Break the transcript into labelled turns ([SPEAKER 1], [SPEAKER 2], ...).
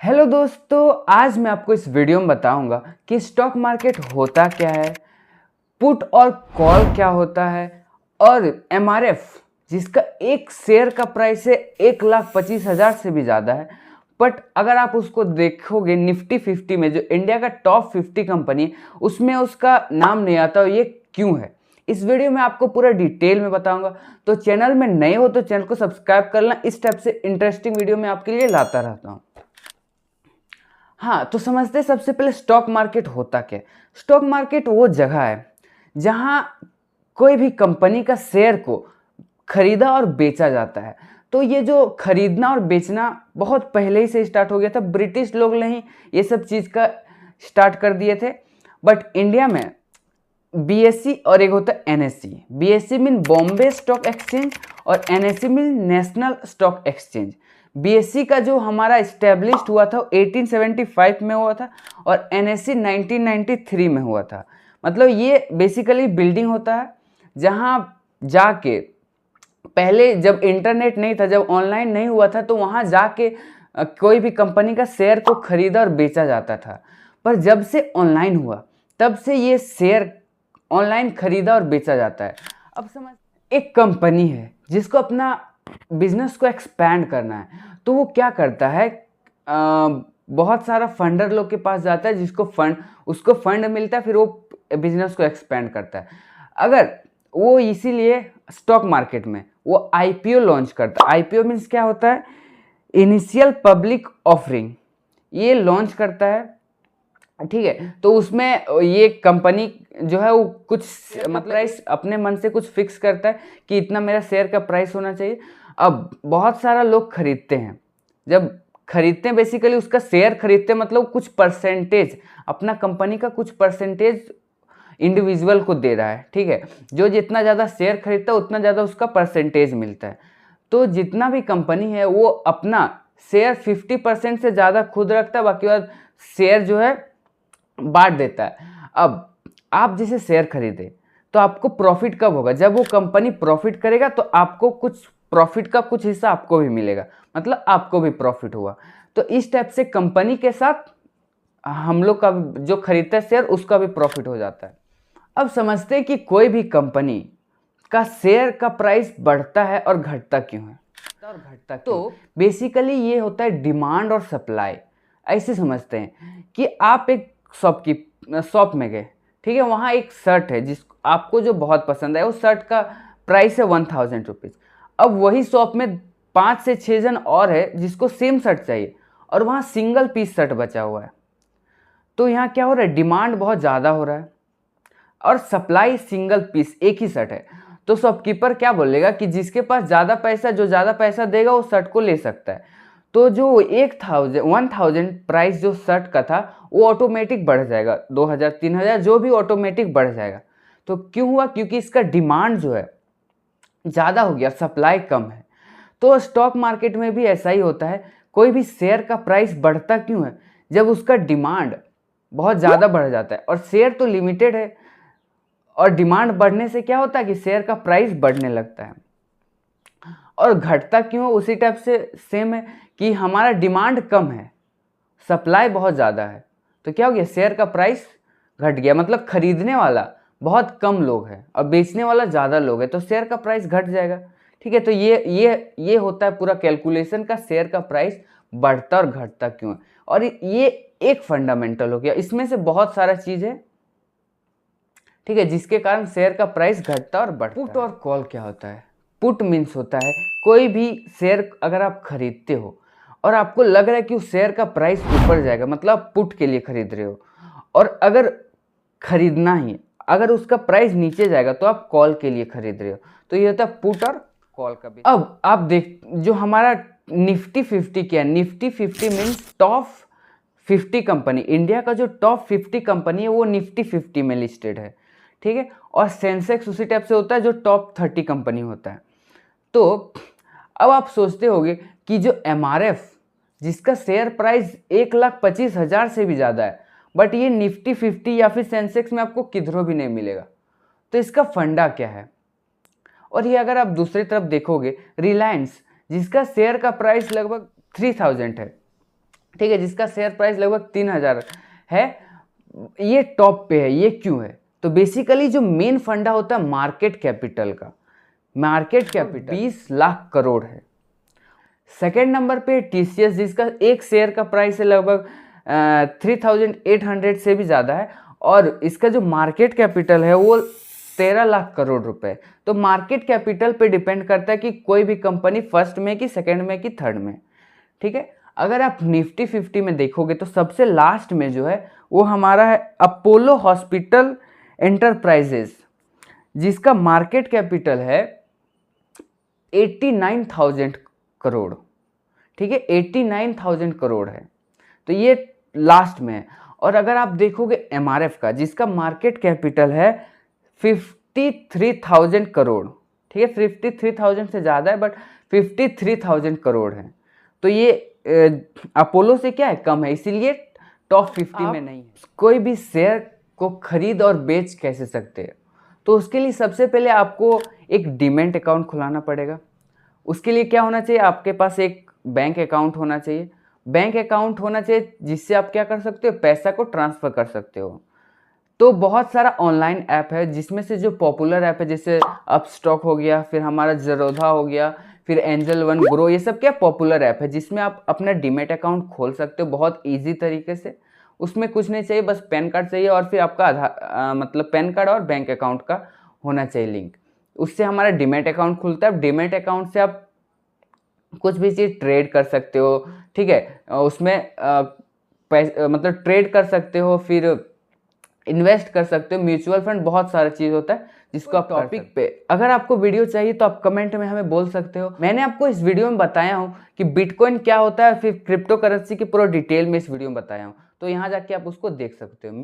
[SPEAKER 1] Hello दोस्तों, आज मैं आपको इस वीडियो में बताऊंगा कि स्टॉक मार्केट होता क्या है, पुट और कॉल क्या होता है और एमआरएफ जिसका एक शेयर का प्राइस है 1,25,000 से भी ज़्यादा है। बट अगर आप उसको देखोगे निफ्टी 50 में, जो इंडिया का टॉप 50 कंपनी, उसमें उसका नाम नहीं आता। और ये क्यों है, इस वीडियो में आपको पूरा डिटेल में बताऊंगा। तो चैनल में नए हो तो चैनल को सब्सक्राइब कर लेना। इस टाइप से इंटरेस्टिंग वीडियो मैं आपके लिए लाता रहता हूँ। हाँ, तो समझते हैं सबसे पहले स्टॉक मार्केट होता क्या है। स्टॉक मार्केट वो जगह है जहाँ कोई भी कंपनी का शेयर को खरीदा और बेचा जाता है। तो ये जो खरीदना और बेचना बहुत पहले ही से स्टार्ट हो गया था। ब्रिटिश लोग ने ही ये सब चीज़ का स्टार्ट कर दिए थे। बट इंडिया में बीएससी और एक होता है NSC. BSC mean Bombay stock exchange और NSC mean national stock exchange. BSC का जो हमारा इस्टेब्लिश्ड हुआ था 1875 में हुआ था और एनएससी 1993 में हुआ था। मतलब ये बेसिकली बिल्डिंग होता है जहाँ जाके पहले जब इंटरनेट नहीं था, जब ऑनलाइन नहीं हुआ था, तो वहाँ जाके कोई भी कंपनी का शेयर को खरीदा और बेचा जाता था। पर जब से ऑनलाइन हुआ तब से ये शेयर ऑनलाइन खरीदा और बेचा जाता है। अब समझ, एक कंपनी है जिसको अपना बिजनेस को एक्सपैंड करना है, तो वो क्या करता है, बहुत सारा फंडर लोग के पास जाता है, उसको फंड मिलता है, फिर वो बिजनेस को एक्सपैंड करता है। अगर वो इसीलिए स्टॉक मार्केट में वो आईपीओ लॉन्च करता है। आईपीओ मीन्स क्या होता है, इनिशियल पब्लिक ऑफरिंग। ये लॉन्च करता है, ठीक है। तो उसमें ये कंपनी जो है वो कुछ मतलब प्राइस अपने मन से कुछ फिक्स करता है कि इतना मेरा शेयर का प्राइस होना चाहिए। अब बहुत सारा लोग खरीदते हैं। जब खरीदते हैं, बेसिकली उसका शेयर खरीदते हैं, मतलब कुछ परसेंटेज, अपना कंपनी का कुछ परसेंटेज इंडिविजुअल को दे रहा है, ठीक है। जो जितना ज़्यादा शेयर खरीदता है उतना ज़्यादा उसका परसेंटेज मिलता है। तो जितना भी कंपनी है वो अपना शेयर 50% से ज़्यादा खुद रखता है, बाकी बाद शेयर जो है बांट देता है। अब आप जैसे शेयर खरीदे तो आपको प्रॉफिट कब होगा, जब वो कंपनी प्रॉफिट करेगा तो आपको कुछ प्रॉफिट का कुछ हिस्सा आपको भी मिलेगा, मतलब आपको भी प्रॉफिट हुआ। तो इस टाइप से कंपनी के साथ हम लोग का जो खरीदता है शेयर, उसका भी प्रॉफिट हो जाता है। अब समझते हैं कि कोई भी कंपनी का शेयर का प्राइस बढ़ता है और घटता क्यों है, और घटता क्यों। तो बेसिकली ये होता है डिमांड और सप्लाई। ऐसे समझते हैं कि आप एक शॉप में गए, ठीक है। वहाँ एक शर्ट है जिस आपको जो बहुत पसंद है, वो शर्ट का प्राइस है 1000 रुपीज़। अब वही शॉप में 5 से 6 जन और है जिसको सेम शर्ट चाहिए और वहाँ सिंगल पीस शर्ट बचा हुआ है। तो यहाँ क्या हो रहा है, डिमांड बहुत ज़्यादा हो रहा है और सप्लाई सिंगल पीस एक ही शर्ट है। तो शॉपकीपर क्या बोलेगा कि जिसके पास ज़्यादा पैसा, जो ज़्यादा पैसा देगा वो शर्ट को ले सकता है। तो जो 1000 प्राइस जो शर्ट का था वो ऑटोमेटिक बढ़ जाएगा, 2000 3000 जो भी ऑटोमेटिक बढ़ जाएगा। तो क्यों हुआ, क्योंकि इसका डिमांड जो है ज़्यादा हो गया, सप्लाई कम है। तो स्टॉक मार्केट में भी ऐसा ही होता है। कोई भी शेयर का प्राइस बढ़ता क्यों है, जब उसका डिमांड बहुत ज़्यादा बढ़ जाता है और शेयर तो लिमिटेड है। और डिमांड बढ़ने से क्या होता है कि शेयर का प्राइस बढ़ने लगता है। और घटता क्यों, उसी टाइप से सेम है कि हमारा डिमांड कम है, सप्लाई बहुत ज़्यादा है। तो क्या हो गया, शेयर का प्राइस घट गया, मतलब खरीदने वाला बहुत कम लोग हैं और बेचने वाला ज़्यादा लोग हैं, तो शेयर का प्राइस घट जाएगा, ठीक है। तो ये होता है पूरा कैलकुलेशन का, शेयर का प्राइस बढ़ता और घटता क्यों है। और ये एक फंडामेंटल हो गया, इसमें से बहुत सारा चीज़ है, ठीक है, जिसके कारण शेयर का प्राइस घटता और बढ़ता। पुट और कॉल क्या होता है। पुट मीन्स होता है कोई भी शेयर अगर आप खरीदते हो और आपको लग रहा है कि उस शेयर का प्राइस ऊपर जाएगा, मतलब पुट के लिए खरीद रहे हो। और अगर खरीदना ही, अगर उसका प्राइस नीचे जाएगा तो आप कॉल के लिए खरीद रहे हो। तो ये होता है पुट और कॉल का भी। अब आप देख, जो हमारा निफ्टी 50 क्या है, Nifty 50 means top 50 company. India का जो टॉप 50 कंपनी है वो निफ्टी 50 में लिस्टेड है, ठीक है। और सेंसेक्स उसी टाइप से होता है जो टॉप 30 कंपनी होता है। तो अब आप सोचते होंगे कि जो एमआरएफ जिसका शेयर प्राइस 1,25,000 से भी ज़्यादा है, बट ये निफ्टी 50 या फिर सेंसेक्स में आपको किधरों भी नहीं मिलेगा, तो इसका फंडा क्या है। और ये अगर आप दूसरी तरफ देखोगे, रिलायंस जिसका शेयर का प्राइस लगभग 3000 है, ठीक है, जिसका शेयर प्राइस लगभग 3000 है। ये टॉप पे है, ये क्यों है? तो बेसिकली जो मेन फंडा होता है मार्केट कैपिटल का, मार्केट कैपिटल 20 लाख करोड़ है। सेकेंड नंबर पे टीसीएस, जिसका एक शेयर का प्राइस है लगभग 3800 से भी ज़्यादा है, और इसका जो मार्केट कैपिटल है वो 13 लाख करोड़ रुपए। तो मार्केट कैपिटल पे डिपेंड करता है कि कोई भी कंपनी फर्स्ट में कि सेकेंड में कि थर्ड में। ठीक है, अगर आप निफ्टी 50 में देखोगे तो सबसे लास्ट में जो है वो हमारा है अपोलो हॉस्पिटल एंटरप्राइजेस, जिसका मार्केट कैपिटल है 89,000 करोड़। ठीक है, 89,000 करोड़ है, तो ये लास्ट में है। और अगर आप देखोगे एमआरएफ का, जिसका मार्केट कैपिटल है 53,000 करोड़। ठीक है, 53,000 से ज़्यादा है बट 53,000 करोड़ है, तो ये अपोलो से क्या है, कम है, इसीलिए टॉप 50 में नहीं है। कोई भी शेयर को खरीद और बेच कैसे सकते हैं, तो उसके लिए सबसे पहले आपको एक डीमैट अकाउंट खुलाना पड़ेगा। उसके लिए क्या होना चाहिए, आपके पास एक बैंक अकाउंट होना चाहिए। बैंक अकाउंट होना चाहिए जिससे आप क्या कर सकते हो, पैसा को ट्रांसफ़र कर सकते हो। तो बहुत सारा ऑनलाइन ऐप है, जिसमें से जो पॉपुलर ऐप है जैसे अपस्टॉक हो गया, फिर हमारा ज़रोधा हो गया, फिर एंजल वन ग्रो, ये सब क्या पॉपुलर ऐप है जिसमें आप अपना डीमैट अकाउंट खोल सकते हो बहुत ईजी तरीके से। उसमें कुछ नहीं चाहिए, बस पैन कार्ड चाहिए और फिर आपका आधार मतलब पैन कार्ड और बैंक अकाउंट का होना चाहिए लिंक। उससे हमारा डीमैट अकाउंट खुलता है। डीमैट अकाउंट से आप कुछ भी चीज़ ट्रेड कर सकते हो। ठीक है, उसमें मतलब ट्रेड कर सकते हो, फिर इन्वेस्ट कर सकते हो, म्यूचुअल फंड, बहुत सारा चीज़ होता है जिसको आप टॉपिक पे। अगर आपको वीडियो चाहिए तो आप कमेंट में हमें बोल सकते हो। मैंने आपको इस वीडियो में बताया हूँ कि बिटकॉइन क्या होता है, फिर क्रिप्टो करेंसी की पूरा डिटेल में इस वीडियो में बताया हूँ, तो यहाँ जाके आप उसको देख सकते हो।